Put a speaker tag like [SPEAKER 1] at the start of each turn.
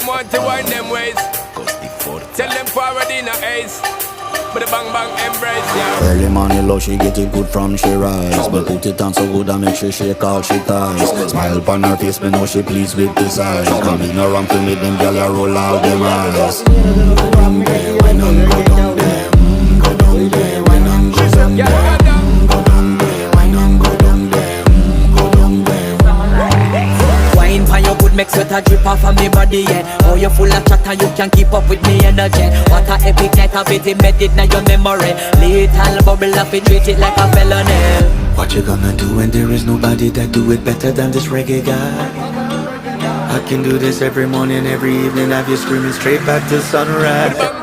[SPEAKER 1] them want to wind them ways. Tell them forward in a ace. But the bang bang embrace, yeah.
[SPEAKER 2] Early morning love, she get it good from she rise. But put it on so good and make she shake all she ties. Smile upon her face, me know she pleased with this eyes. Coming around to me, them gyal a roll out them eyes. Go down there, when I'm go down there. Go down there, when I'm go down there. Go down there, when I'm go down there. Go down there.
[SPEAKER 3] Wine pan your good, make sweat a drip off of me body, yeah. Oh, you full of chatter, you can keep up with me energy. What a epic night of it, embedded now your memory. Little bubble of it, treat it like a felony.
[SPEAKER 2] What you gonna do when there is nobody that do it better than this reggae guy? I can do this every morning, every evening, have you screaming straight back to sunrise.